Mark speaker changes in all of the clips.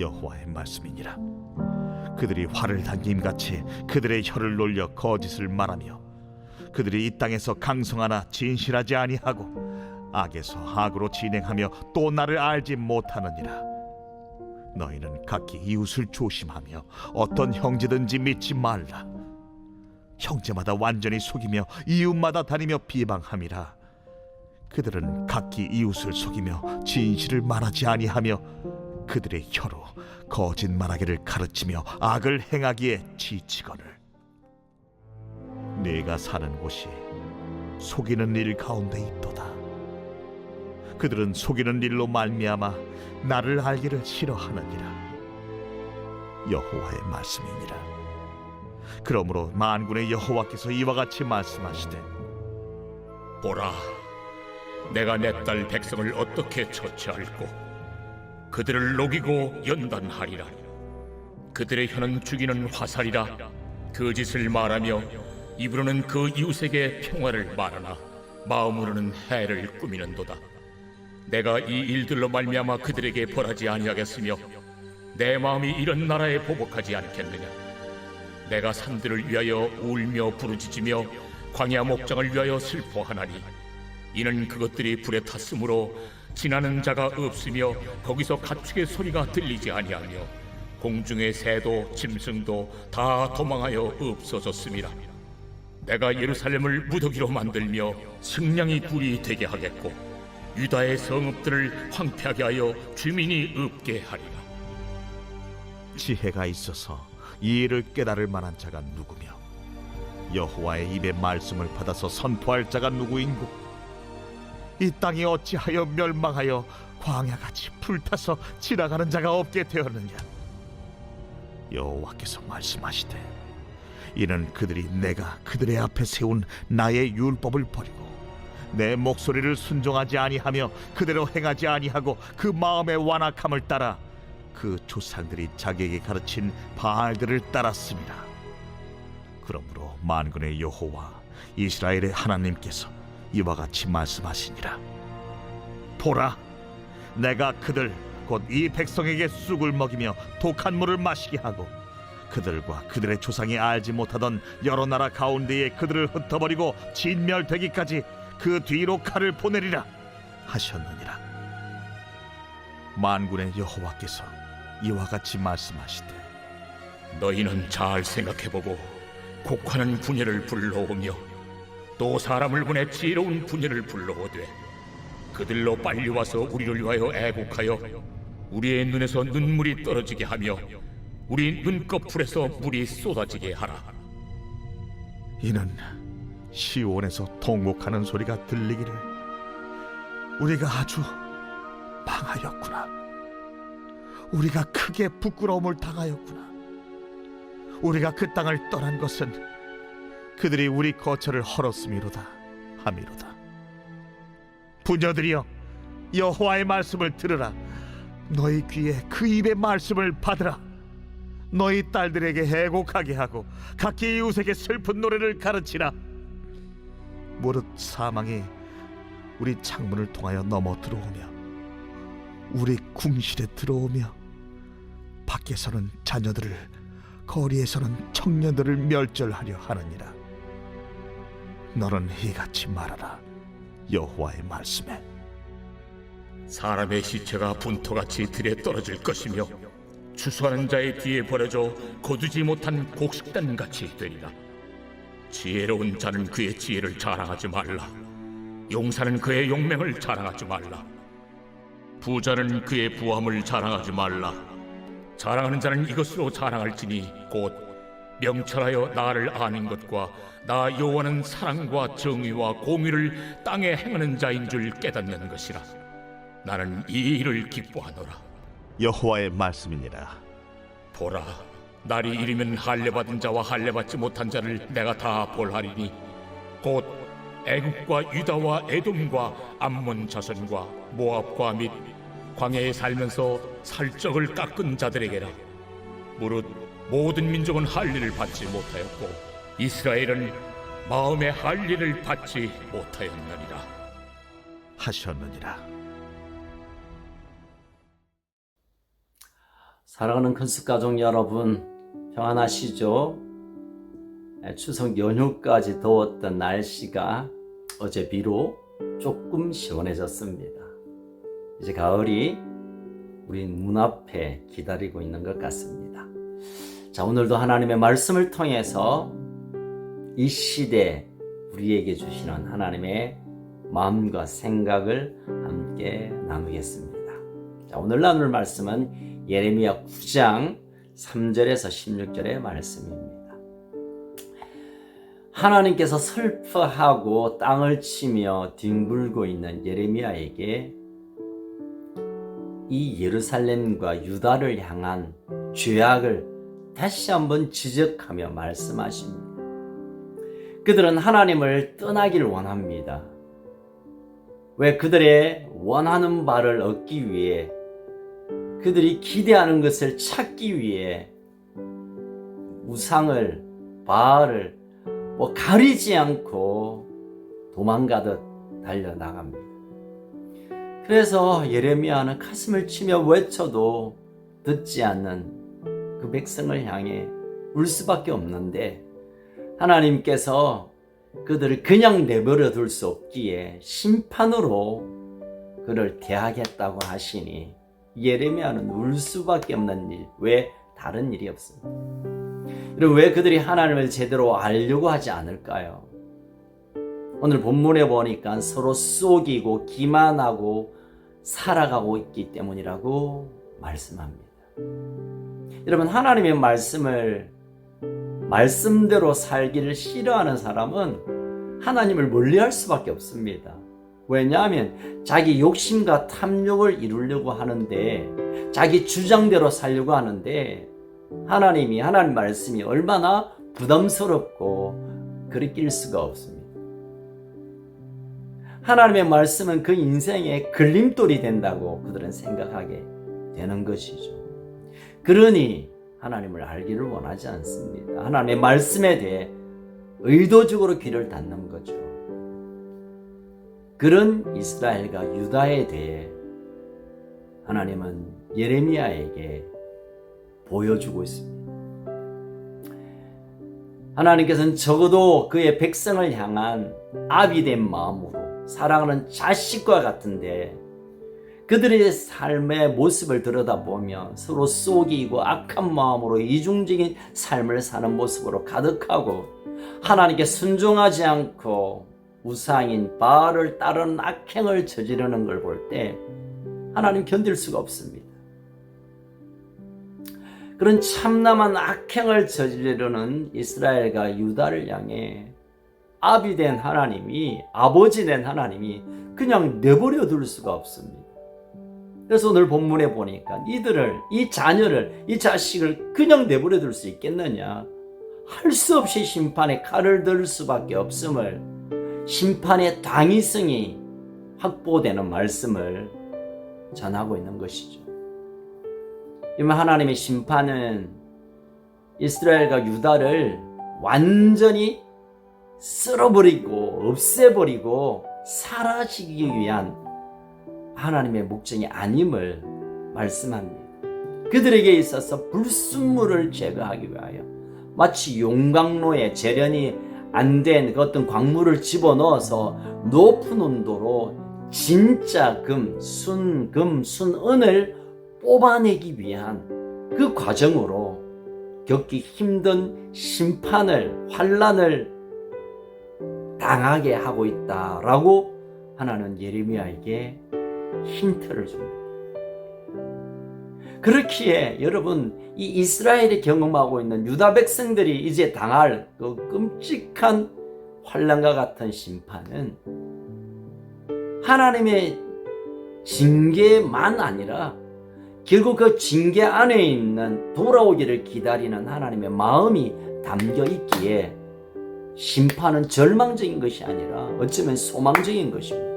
Speaker 1: 여호와의 말씀이니라. 그들이 활을 당김같이 그들의 혀를 놀려 거짓을 말하며 그들이 이 땅에서 강성하나 진실하지 아니하고 악에서 악으로 진행하며 또 나를 알지 못하느니라. 너희는 각기 이웃을 조심하며 어떤 형제든지 믿지 말라. 형제마다 완전히 속이며 이웃마다 다니며 비방함이라. 그들은 각기 이웃을 속이며 진실을 말하지 아니하며 그들의 혀로 거짓말하기를 가르치며 악을 행하기에 지치거늘. 네가 사는 곳이 속이는 일 가운데 있도다. 그들은 속이는 일로 말미암아 나를 알기를 싫어하느니라. 여호와의 말씀이니라. 그러므로 만군의 여호와께서 이와 같이 말씀하시되,
Speaker 2: 보라, 내가 내 딸 백성을 어떻게 처치할꼬. 그들을 녹이고 연단하리라. 그들의 혀는 죽이는 화살이라. 거짓을 말하며 입으로는 그 이웃에게 평화를 말하나 마음으로는 해를 꾸미는도다. 내가 이 일들로 말미암아 그들에게 벌하지 아니하겠으며 내 마음이 이런 나라에 보복하지 않겠느냐. 내가 산들을 위하여 울며 부르짖으며 광야 목장을 위하여 슬퍼하나니 이는 그것들이 불에 탔으므로 지나는 자가 없으며 거기서 가축의 소리가 들리지 아니하며 공중의 새도 짐승도 다 도망하여 없어졌음이라. 내가 예루살렘을 무더기로 만들며 승냥이 굴이 되게 하겠고 유다의 성읍들을 황폐하게 하여 주민이 없게 하리라.
Speaker 1: 지혜가 있어서 이 일을 깨달을 만한 자가 누구며 여호와의 입의 말씀을 받아서 선포할 자가 누구인고. 이 땅이 어찌하여 멸망하여 광야같이 불타서 지나가는 자가 없게 되었느냐. 여호와께서 말씀하시되, 이는 그들이 내가 그들의 앞에 세운 나의 율법을 버리고 내 목소리를 순종하지 아니하며 그대로 행하지 아니하고 그 마음의 완악함을 따라 그 조상들이 자기에게 가르친 바알들을 따랐습니다. 그러므로 만군의 여호와 이스라엘의 하나님께서 이와 같이 말씀하시니라. 보라, 내가 그들 곧 이 백성에게 쑥을 먹이며 독한 물을 마시게 하고 그들과 그들의 조상이 알지 못하던 여러 나라 가운데에 그들을 흩어버리고 진멸되기까지 그 뒤로 칼을 보내리라 하셨느니라. 만군의 여호와께서 이와 같이 말씀하시되,
Speaker 2: 너희는 잘 생각해보고 곡하는 분야를 불러오며 또 사람을 보내 지혜로운 분야를 불러오되 그들로 빨리 와서 우리를 위하여 애곡하여 우리의 눈에서 눈물이 떨어지게 하며 우리 눈꺼풀에서 물이 쏟아지게 하라.
Speaker 1: 이는 시온에서 통곡하는 소리가 들리기를 우리가 아주 망하였구나. 우리가 크게 부끄러움을 당하였구나. 우리가 그 땅을 떠난 것은 그들이 우리 거처를 헐었음이로다 하미로다. 부녀들이여, 여호와의 말씀을 들으라. 너희 귀에 그 입의 말씀을 받으라. 너희 딸들에게 애곡하게 하고 각기 이웃에게 슬픈 노래를 가르치라. 무릇 사망이 우리 창문을 통하여 넘어 들어오며 우리 궁실에 들어오며 밖에서는 자녀들을 거리에서는 청년들을 멸절하려 하느니라. 너는 이같이 말하라. 여호와의 말씀에,
Speaker 2: 사람의 시체가 분토같이 들에 떨어질 것이며 추수하는 자의 뒤에 버려져 거두지 못한 곡식단같이 되리라. 지혜로운 자는 그의 지혜를 자랑하지 말라. 용사는 그의 용맹을 자랑하지 말라. 부자는 그의 부함을 자랑하지 말라. 자랑하는 자는 이것으로 자랑할지니 곧 명철하여 나를 아는 것과 나 여호와는 사랑과 정의와 공의를 땅에 행하는 자인 줄 깨닫는 것이라. 나는 이 일을 기뻐하노라.
Speaker 1: 여호와의 말씀이니라.
Speaker 2: 보라, 날이 이르면 할례받은 자와 할례받지 못한 자를 내가 다 벌하리니 곧 애굽과 유다와 에돔과 암몬 자손과 모압과 및 광야에 살면서 살적을 깎은 자들에게라. 무릇 모든 민족은 할례를 받지 못하였고 이스라엘은 마음의 할례를 받지 못하였느니라
Speaker 1: 하셨느니라.
Speaker 3: 사랑하는 큰숙가족 여러분, 평안하시죠? 추석 연휴까지 더웠던 날씨가 어제 비로 조금 시원해졌습니다. 이제 가을이 우리 문 앞에 기다리고 있는 것 같습니다. 자, 오늘도 하나님의 말씀을 통해서 이 시대 우리에게 주시는 하나님의 마음과 생각을 함께 나누겠습니다. 자, 오늘 나눌 말씀은 예레미야 9장 3절에서 16절의 말씀입니다. 하나님께서 슬퍼하고 땅을 치며 뒹굴고 있는 예레미야에게 이 예루살렘과 유다를 향한 죄악을 다시 한번 지적하며 말씀하십니다. 그들은 하나님을 떠나길 원합니다. 왜? 그들의 원하는 바를 얻기 위해, 그들이 기대하는 것을 찾기 위해 우상을, 바알을 가리지 않고 도망가듯 달려나갑니다. 그래서 예레미야는 가슴을 치며 외쳐도 듣지 않는 그 백성을 향해 울 수밖에 없는데, 하나님께서 그들을 그냥 내버려 둘 수 없기에 심판으로 그를 대하겠다고 하시니 예레미야는 울 수밖에 없는 일, 왜? 다른 일이 없습니다. 그럼 왜 그들이 하나님을 제대로 알려고 하지 않을까요? 오늘 본문에 보니까 서로 속이고 기만하고 살아가고 있기 때문이라고 말씀합니다. 여러분, 하나님의 말씀대로 살기를 싫어하는 사람은 하나님을 멀리할 수밖에 없습니다. 왜냐하면 자기 욕심과 탐욕을 이루려고 하는데, 자기 주장대로 살려고 하는데, 하나님 말씀이 얼마나 부담스럽고 그리낄 수가 없습니다. 하나님의 말씀은 그 인생의 걸림돌이 된다고 그들은 생각하게 되는 것이죠. 그러니 하나님을 알기를 원하지 않습니다. 하나님의 말씀에 대해 의도적으로 귀를 닫는 거죠. 그런 이스라엘과 유다에 대해 하나님은 예레미야에게 보여주고 있습니다. 하나님께서는 적어도 그의 백성을 향한 아비된 마음으로 사랑하는 자식과 같은데, 그들의 삶의 모습을 들여다보면 서로 속이고 악한 마음으로 이중적인 삶을 사는 모습으로 가득하고, 하나님께 순종하지 않고 우상인 바알을 따르는 악행을 저지르는 걸 볼 때 하나님 견딜 수가 없습니다. 그런 참남한 악행을 저지르는 이스라엘과 유다를 향해 아비된 하나님이, 아버지된 하나님이 그냥 내버려 둘 수가 없습니다. 그래서 오늘 본문에 보니까 이 자녀를, 이 자식을 그냥 내버려 둘 수 있겠느냐? 할 수 없이 심판의 칼을 들 수밖에 없음을, 심판의 당위성이 확보되는 말씀을 전하고 있는 것이죠. 이만 하나님의 심판은 이스라엘과 유다를 완전히 쓸어버리고 없애버리고 사라지기 위한 하나님의 목적이 아님을 말씀합니다. 그들에게 있어서 불순물을 제거하기 위하여, 마치 용광로에 재련이 안 된 그 어떤 광물을 집어넣어서 높은 온도로 진짜 순금, 순은을 뽑아내기 위한 그 과정으로 겪기 힘든 심판을, 환난을 당하게 하고 있다라고 하나는 예레미야에게 힌트를 줍니다. 그렇기에 여러분, 이 이스라엘이 경험하고 있는 유다 백성들이 이제 당할 그 끔찍한 환난과 같은 심판은 하나님의 징계만 아니라 결국 그 징계 안에 있는 돌아오기를 기다리는 하나님의 마음이 담겨 있기에 심판은 절망적인 것이 아니라 어쩌면 소망적인 것입니다.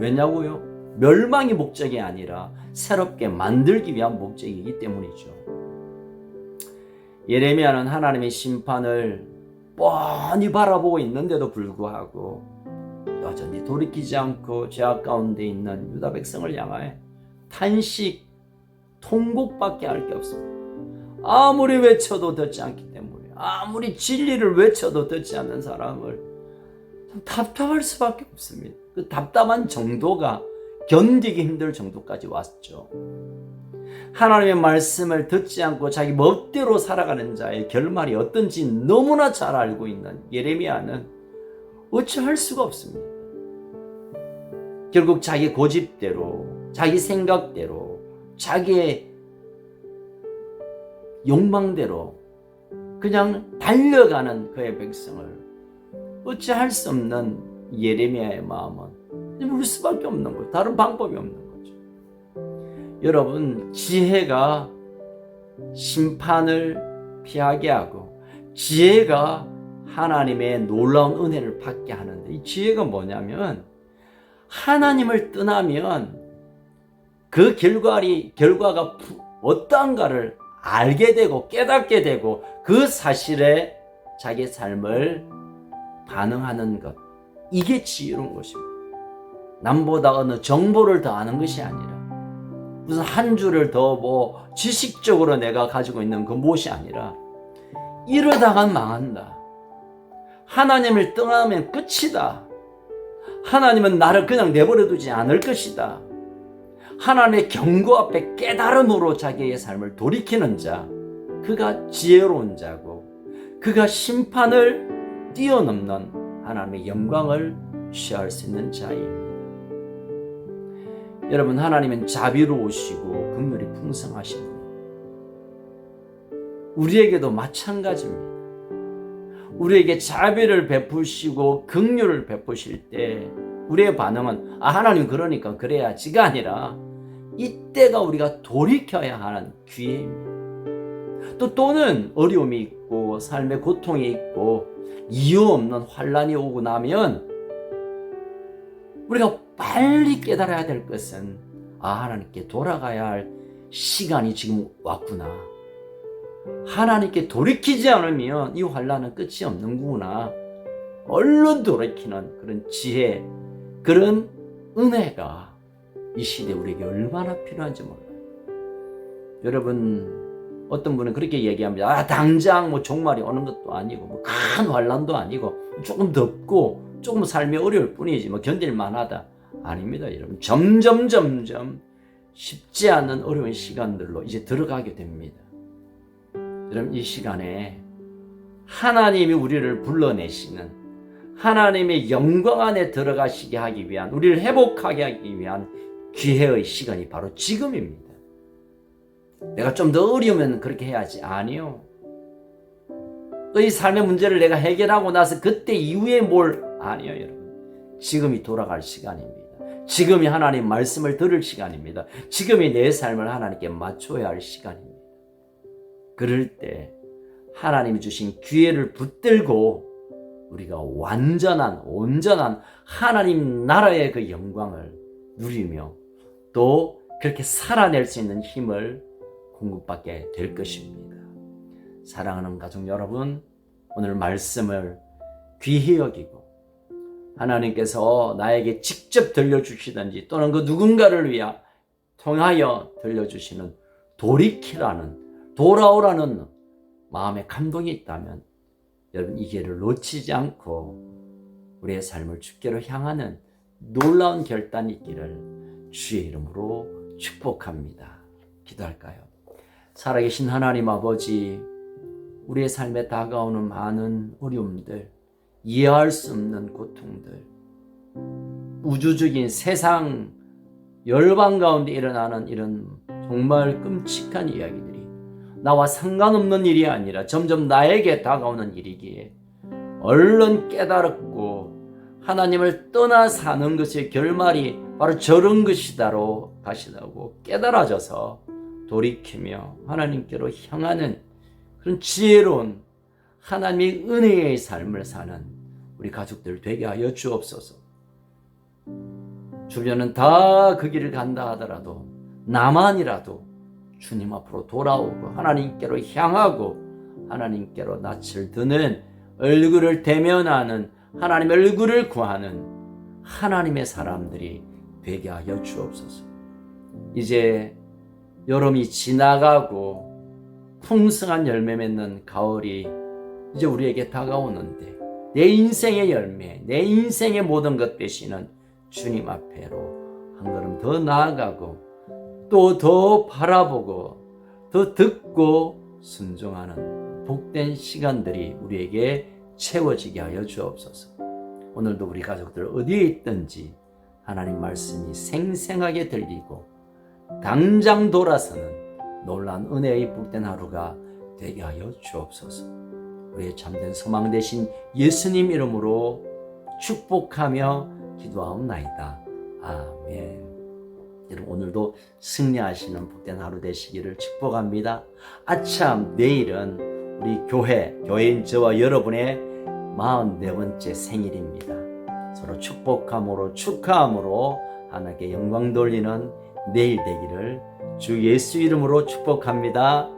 Speaker 3: 왜냐고요? 멸망이 목적이 아니라 새롭게 만들기 위한 목적이기 때문이죠. 예레미야는 하나님의 심판을 뻔히 바라보고 있는데도 불구하고 여전히 돌이키지 않고 죄악 가운데 있는 유다 백성을 향하여 통곡밖에 할 게 없습니다. 아무리 외쳐도 듣지 않기 때문에, 아무리 진리를 외쳐도 듣지 않는 사람을 참 답답할 수밖에 없습니다. 그 답답한 정도가 견디기 힘들 정도까지 왔죠. 하나님의 말씀을 듣지 않고 자기 멋대로 살아가는 자의 결말이 어떤지 너무나 잘 알고 있는 예레미야는 어찌할 수가 없습니다. 결국 자기 고집대로, 자기 생각대로, 자기의 욕망대로 그냥 달려가는 그의 백성을 어찌할 수 없는 예레미야의 마음은 울 수밖에 없는 거예요. 다른 방법이 없는 거죠. 여러분, 지혜가 심판을 피하게 하고 지혜가 하나님의 놀라운 은혜를 받게 하는데, 이 지혜가 뭐냐면 하나님을 떠나면 그 결과가 어떠한가를 알게 되고 깨닫게 되고 그 사실에 자기 삶을 반응하는 것, 이게 지혜로운 것입니다. 남보다 어느 정보를 더 아는 것이 아니라 무슨 한 줄을 더 지식적으로 내가 가지고 있는 그 무엇이 아니라 이러다간 망한다. 하나님을 떠나면 끝이다. 하나님은 나를 그냥 내버려 두지 않을 것이다. 하나님의 경고 앞에 깨달음으로 자기의 삶을 돌이키는 자, 그가 지혜로운 자고 그가 심판을 뛰어넘는 하나님의 영광을 취할 수 있는 자입니다. 여러분, 하나님은 자비로우시고 긍휼이 풍성하신 분. 우리에게도 마찬가지입니다. 우리에게 자비를 베푸시고 긍휼을 베푸실 때 우리의 반응은 하나님 그러니까 그래야지가 아니라 이때가 우리가 돌이켜야 하는 기회입니다. 또는 어려움이 있고 삶의 고통이 있고 이유 없는 환난이 오고 나면 우리가 빨리 깨달아야 될 것은 하나님께 돌아가야 할 시간이 지금 왔구나. 하나님께 돌이키지 않으면 이 환난은 끝이 없는구나. 얼른 돌이키는 그런 지혜, 그런 은혜가 이 시대에 우리에게 얼마나 필요한지 몰라요. 여러분, 어떤 분은 그렇게 얘기합니다. 당장 종말이 오는 것도 아니고 큰 환난도 아니고 조금 덥고 조금 삶이 어려울 뿐이지 견딜 만하다. 아닙니다. 여러분, 점점 쉽지 않은 어려운 시간들로 이제 들어가게 됩니다. 여러분, 이 시간에 하나님이 우리를 불러내시는, 하나님의 영광 안에 들어가시게 하기 위한, 우리를 회복하게 하기 위한 기회의 시간이 바로 지금입니다. 내가 좀 더 어려우면 그렇게 해야지. 아니요. 또 이 삶의 문제를 내가 해결하고 나서 그때 이후에 아니요, 여러분. 지금이 돌아갈 시간입니다. 지금이 하나님 말씀을 들을 시간입니다. 지금이 내 삶을 하나님께 맞춰야 할 시간입니다. 그럴 때 하나님이 주신 기회를 붙들고 우리가 온전한 하나님 나라의 그 영광을 누리며 또 그렇게 살아낼 수 있는 힘을 공급받게 될 것입니다. 사랑하는 가족 여러분, 오늘 말씀을 귀히 여기고 하나님께서 나에게 직접 들려주시든지 또는 그 누군가를 통하여 들려주시는 돌아오라는 마음의 감동이 있다면 여러분, 이 기회를 놓치지 않고 우리의 삶을 주께로 향하는 놀라운 결단이 있기를 주의 이름으로 축복합니다. 기도할까요? 살아계신 하나님 아버지, 우리의 삶에 다가오는 많은 어려움들, 이해할 수 없는 고통들, 우주적인 세상 열방 가운데 일어나는 이런 정말 끔찍한 이야기들이 나와 상관없는 일이 아니라 점점 나에게 다가오는 일이기에 얼른 깨달았고 하나님을 떠나 사는 것의 결말이 바로 저런 것이다로 가시다고 깨달아져서 돌이키며 하나님께로 향하는 그런 지혜로운 하나님의 은혜의 삶을 사는 우리 가족들 되게 하여 주옵소서. 주변은 다 그 길을 간다 하더라도 나만이라도 주님 앞으로 돌아오고 하나님께로 향하고 하나님께로 낯을 드는, 얼굴을 대면하는, 하나님의 얼굴을 구하는 하나님의 사람들이 되게 하여 주옵소서. 이제 여름이 지나가고 풍성한 열매 맺는 가을이 이제 우리에게 다가오는데 내 인생의 열매, 내 인생의 모든 것 되시는 주님 앞에로 한 걸음 더 나아가고 또 더 바라보고 더 듣고 순종하는 복된 시간들이 우리에게 채워지게 하여 주옵소서. 오늘도 우리 가족들 어디에 있든지 하나님 말씀이 생생하게 들리고 당장 돌아서는 놀라운 은혜의 복된 하루가 되게 하여 주옵소서. 우리의 참된 소망 되신 예수님 이름으로 축복하며 기도하옵나이다. 아멘. 여러분 오늘도 승리하시는 복된 하루 되시기를 축복합니다. 아참 내일은 우리 교회인 저와 여러분의 44번째 생일입니다. 서로 축복함으로 축하함으로 하나님께 영광 돌리는 내일 되기를 주 예수 이름으로 축복합니다.